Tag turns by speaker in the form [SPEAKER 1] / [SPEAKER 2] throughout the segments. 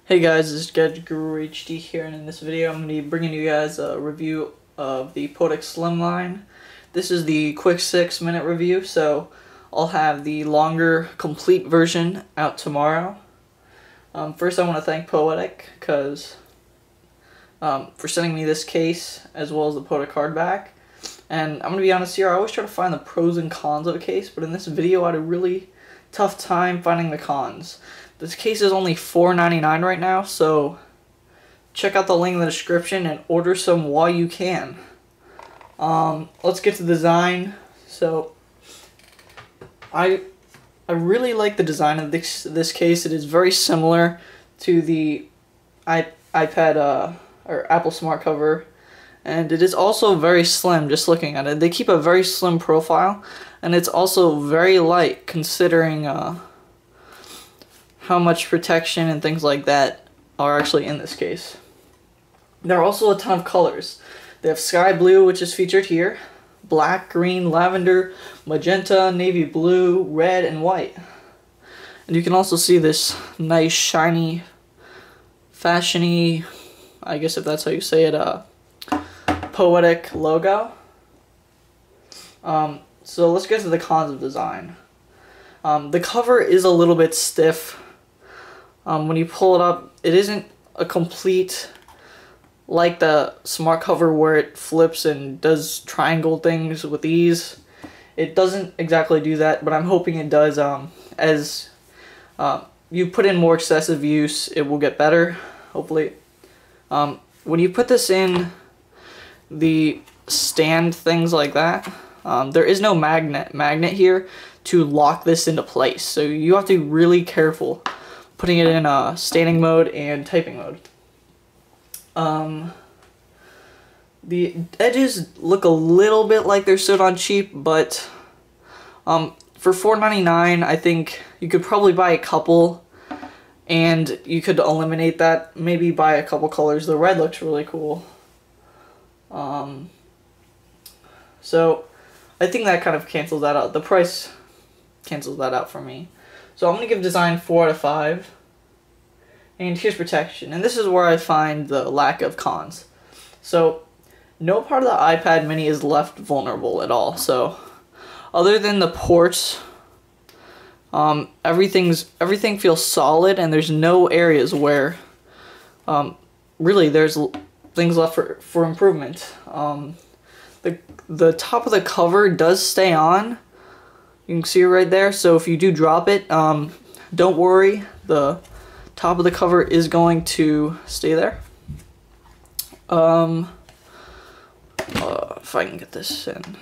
[SPEAKER 1] Hey guys, this is Gadget Guru HD here, and in this video I'm going to be bringing you guys a review of the Poetic Slimline. This is the quick 6-minute review, so I'll have the longer, complete version out tomorrow. First I want to thank Poetic for sending me this case as well as the Poetic hardback. And I'm going to be honest here, I always try to find the pros and cons of a case, but in this video I had a really tough time finding the cons. This case is only $4.99 right now, so check out the link in the description and order some while you can. Let's get to the design. So I really like the design of this case. It is very similar to the iPad or Apple Smart Cover, and it is also very slim. Just looking at it, they keep a very slim profile, and it's also very light considering how much protection and things like that are actually in this case. There are also a ton of colors. They have sky blue, which is featured here, black, green, lavender, magenta, navy blue, red, and white. And you can also see this nice, shiny, fashiony, I guess if that's how you say it, Poetic logo. So let's get to the cons of design. The cover is a little bit stiff. When you pull it up, it isn't a complete, like the Smart Cover where it flips and does triangle things with ease. It doesn't exactly do that, but I'm hoping it does. As you put in more excessive use, it will get better, hopefully. When you put this in the stand, things like that, there is no magnet here to lock this into place, so you have to be really careful putting it in standing mode and typing mode. The edges look a little bit like they're sewed on cheap, but for $4.99 I think you could probably buy a couple and you could eliminate that, maybe buy a couple colors. The red looks really cool. So I think that kind of cancels that out. The price cancels that out for me. So I'm going to give design 4 out of 5. And here's protection. And this is where I find the lack of cons. So no part of the iPad mini is left vulnerable at all. So other than the ports, everything feels solid, and there's no areas where really there's things left for improvement. The top of the cover does stay on. You can see it right there, so if you do drop it, don't worry, the top of the cover is going to stay there. If I can get this in.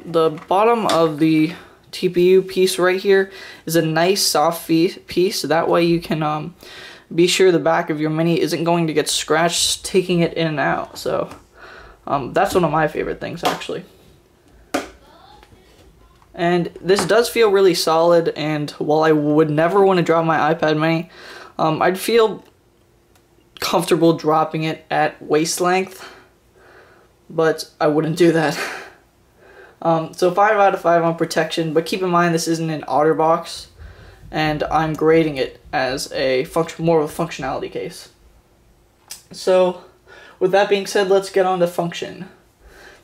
[SPEAKER 1] The bottom of the TPU piece right here is a nice soft piece, so that way you can be sure the back of your mini isn't going to get scratched taking it in and out. So that's one of my favorite things, actually. And this does feel really solid, and while I would never want to drop my iPad mini, I'd feel comfortable dropping it at waist length, but I wouldn't do that. So 5 out of 5 on protection, but keep in mind this isn't an OtterBox, and I'm grading it as a more of a functionality case. So with that being said, let's get on to function.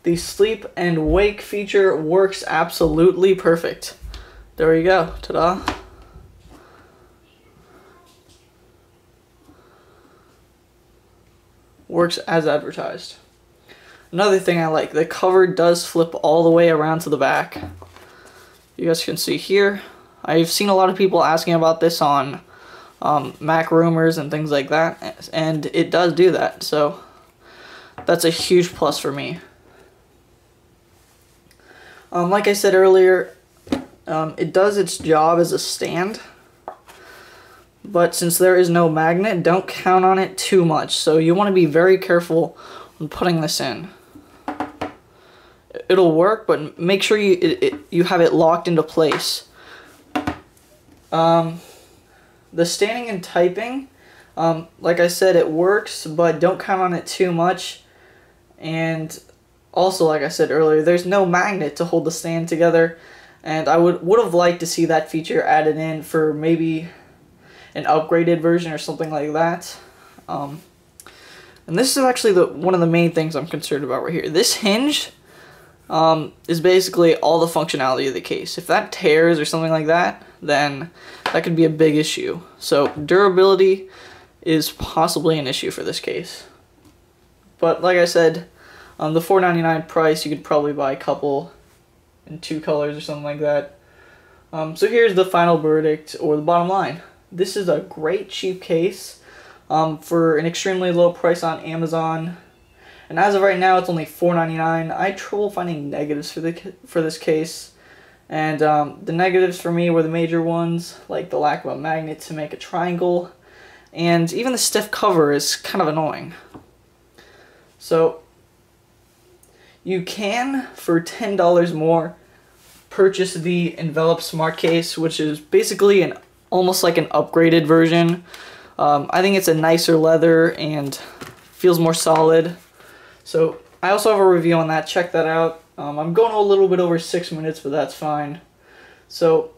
[SPEAKER 1] The sleep and wake feature works absolutely perfect. There you go. Ta-da. Works as advertised. Another thing I like, the cover does flip all the way around to the back. You guys can see here. I've seen a lot of people asking about this on Mac rumors and things like that, and it does do that, so that's a huge plus for me. Like I said earlier, it does its job as a stand, but since there is no magnet, don't count on it too much. So you want to be very careful when putting this in. It'll work, but make sure you have it locked into place. The standing and typing, like I said, it works, but don't count on it too much. And also, like I said earlier, there's no magnet to hold the stand together, and I would have liked to see that feature added in for maybe an upgraded version or something like that. And this is actually one of the main things I'm concerned about right here. This hinge is basically all the functionality of the case. If that tears or something like that, then that could be a big issue. So durability is possibly an issue for this case. But like I said, the $4.99 price, you could probably buy a couple in 2 colors or something like that. So here's the final verdict, or the bottom line. This is a great cheap case for an extremely low price on Amazon. And as of right now, it's only $4.99. I had trouble finding negatives for this case. And the negatives for me were the major ones, like the lack of a magnet to make a triangle. And even the stiff cover is kind of annoying. So you can, for $10 more, purchase the Envelop Smart Case, which is basically almost like an upgraded version. I think it's a nicer leather and feels more solid. So I also have a review on that. Check that out. I'm going a little bit over 6 minutes, but that's fine. So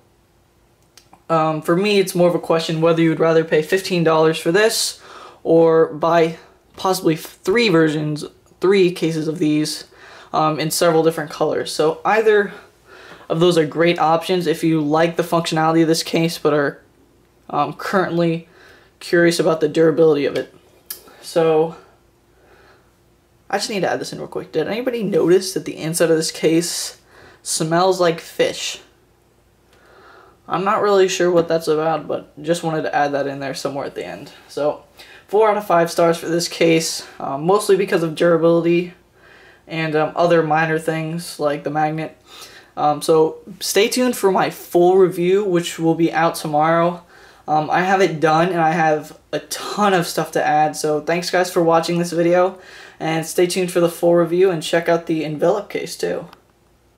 [SPEAKER 1] for me, it's more of a question whether you would rather pay $15 for this or buy possibly 3 cases of these in several different colors. So either of those are great options if you like the functionality of this case but are currently curious about the durability of it. So I just need to add this in real quick. Did anybody notice that the inside of this case smells like fish? I'm not really sure what that's about, but just wanted to add that in there somewhere at the end. So 4 out of 5 stars for this case, mostly because of durability and other minor things like the magnet. So stay tuned for my full review, which will be out tomorrow. I have it done and I have a ton of stuff to add, so thanks guys for watching this video, and stay tuned for the full review and check out the Envelop case too.